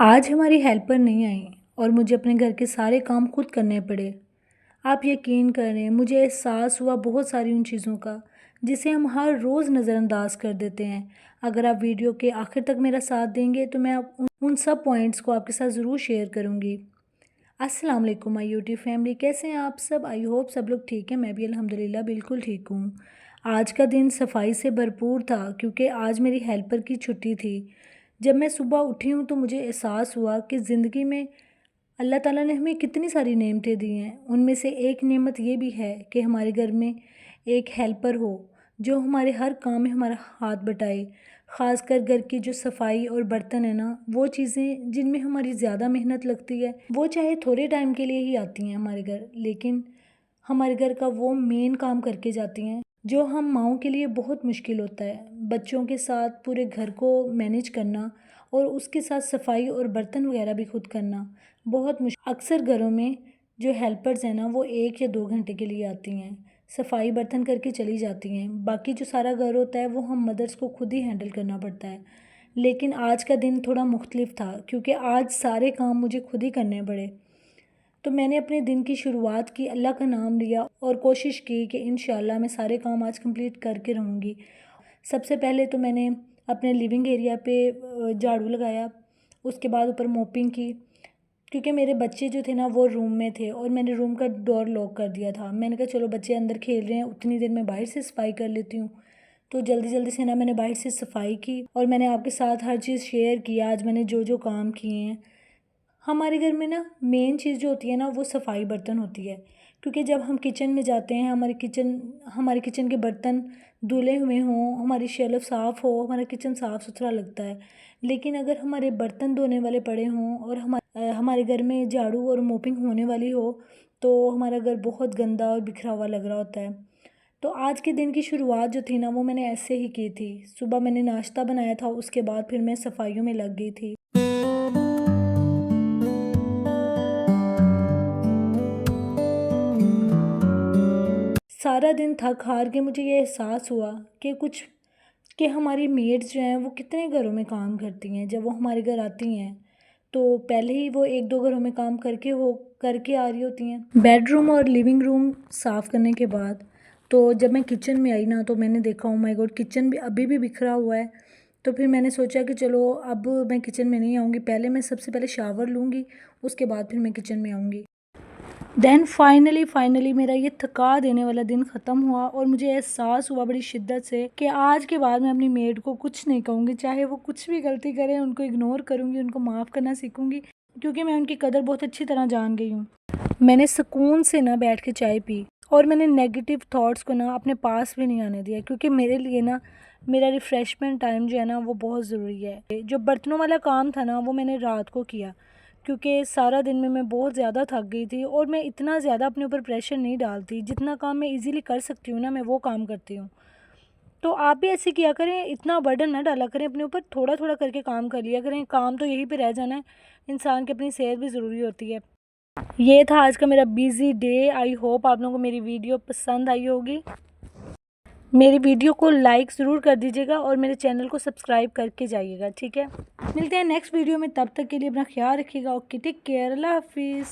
आज हमारी हेल्पर नहीं आई और मुझे अपने घर के सारे काम खुद करने पड़े। आप यकीन करें, मुझे एहसास हुआ बहुत सारी उन चीज़ों का जिसे हम हर रोज़ नज़रअंदाज कर देते हैं। अगर आप वीडियो के आखिर तक मेरा साथ देंगे तो मैं उन सब पॉइंट्स को आपके साथ ज़रूर शेयर करूँगी। अस्सलाम वालेकुम माय यूट्यूब फैमिली, कैसे हैं आप सब? आई होप सब लोग ठीक हैं। मैं भी अल्हम्दुलिल्लाह बिल्कुल ठीक हूँ। आज का दिन सफाई से भरपूर था क्योंकि आज मेरी हेल्पर की छुट्टी थी। जब मैं सुबह उठी हूँ तो मुझे एहसास हुआ कि ज़िंदगी में अल्लाह ताला ने हमें कितनी सारी नेमतें दी हैं। उनमें से एक नेमत ये भी है कि हमारे घर में एक हेल्पर हो जो हमारे हर काम में हमारा हाथ बटाए। ख़ासकर घर की जो सफाई और बर्तन है ना, वो चीज़ें जिनमें हमारी ज़्यादा मेहनत लगती है, वो चाहे थोड़े टाइम के लिए ही आती हैं हमारे घर, लेकिन हमारे घर का वो मेन काम करके जाती हैं जो हम माँओं के लिए बहुत मुश्किल होता है। बच्चों के साथ पूरे घर को मैनेज करना और उसके साथ सफाई और बर्तन वगैरह भी खुद करना बहुत मुश्किल। अक्सर घरों में जो हेल्पर्स हैं ना, वो 1 या 2 घंटे के लिए आती हैं, सफाई बर्तन करके चली जाती हैं। बाकी जो सारा घर होता है वो हम मदर्स को खुद ही हैंडल करना पड़ता है। लेकिन आज का दिन थोड़ा मुख्तलिफ था क्योंकि आज सारे काम मुझे खुद ही करने पड़े। तो मैंने अपने दिन की शुरुआत की, अल्लाह का नाम लिया और कोशिश की कि इंशाल्लाह मैं सारे काम आज कंप्लीट करके रहूँगी। सबसे पहले तो मैंने अपने लिविंग एरिया पे झाड़ू लगाया, उसके बाद ऊपर मोपिंग की क्योंकि मेरे बच्चे जो थे ना वो रूम में थे और मैंने रूम का डोर लॉक कर दिया था। मैंने कहा चलो बच्चे अंदर खेल रहे हैं, उतनी देर में बाहर से सफाई कर लेती हूँ। तो जल्दी जल्दी से ना मैंने बाहर से सफाई की और मैंने आपके साथ हर चीज़ शेयर की आज मैंने जो जो काम किए हैं। हमारे घर में ना मेन चीज़ जो होती है ना वो सफाई बर्तन होती है, क्योंकि जब हम किचन में जाते हैं हमारे किचन के बर्तन धुले हुए हों, हमारी शेल्फ साफ़ हो, हमारा किचन साफ़ सुथरा लगता है। लेकिन अगर हमारे बर्तन धोने वाले पड़े हों और हमारे घर में झाड़ू और मोपिंग होने वाली हो तो हमारा घर बहुत गंदा और बिखरा हुआ लग रहा होता है। तो आज के दिन की शुरुआत जो थी ना वो मैंने ऐसे ही की थी। सुबह मैंने नाश्ता बनाया था, उसके बाद फिर मैं सफाइयों में लग गई थी। सारा दिन थक हार के मुझे ये एहसास हुआ कि हमारी मेड्स जो हैं वो कितने घरों में काम करती हैं। जब वो हमारे घर आती हैं तो पहले ही वो 1-2 घरों में काम करके आ रही होती हैं। बेडरूम और लिविंग रूम साफ़ करने के बाद तो जब मैं किचन में आई ना तो मैंने देखा, ओह माय गॉड, किचन भी अभी भी बिखरा हुआ है। तो फिर मैंने सोचा कि चलो अब मैं किचन में नहीं आऊँगी, पहले मैं सबसे पहले शावर लूँगी, उसके बाद फिर मैं किचन में आऊँगी। देन फाइनली मेरा ये थका देने वाला दिन ख़त्म हुआ और मुझे एहसास हुआ बड़ी शिद्दत से कि आज के बाद मैं अपनी मेड को कुछ नहीं कहूँगी, चाहे वो कुछ भी गलती करें उनको इग्नोर करूँगी, उनको माफ़ करना सीखूँगी क्योंकि मैं उनकी कदर बहुत अच्छी तरह जान गई हूँ। मैंने सुकून से ना बैठ के चाय पी और मैंने नेगेटिव थॉट्स को ना अपने पास भी नहीं आने दिया, क्योंकि मेरे लिए ना मेरा रिफ़्रेशमेंट टाइम जो है ना वो बहुत ज़रूरी है। जो बर्तनों वाला काम था ना वो मैंने रात को किया क्योंकि सारा दिन में मैं बहुत ज़्यादा थक गई थी और मैं इतना ज़्यादा अपने ऊपर प्रेशर नहीं डालती। जितना काम मैं इजीली कर सकती हूँ ना मैं वो काम करती हूँ। तो आप भी ऐसे किया करें, इतना बर्डन ना डाला करें अपने ऊपर, थोड़ा थोड़ा करके काम कर लिया करें। काम तो यहीं पे रह जाना है, इंसान की अपनी सेहत भी ज़रूरी होती है। ये था आज का मेरा बिज़ी डे। आई होप आप लोगों को मेरी वीडियो पसंद आई होगी। मेरी वीडियो को लाइक ज़रूर कर दीजिएगा और मेरे चैनल को सब्सक्राइब करके जाइएगा, ठीक है? मिलते हैं नेक्स्ट वीडियो में, तब तक के लिए अपना ख्याल रखिएगा। ओके, टेक केयर, अल्लाह हाफिज़।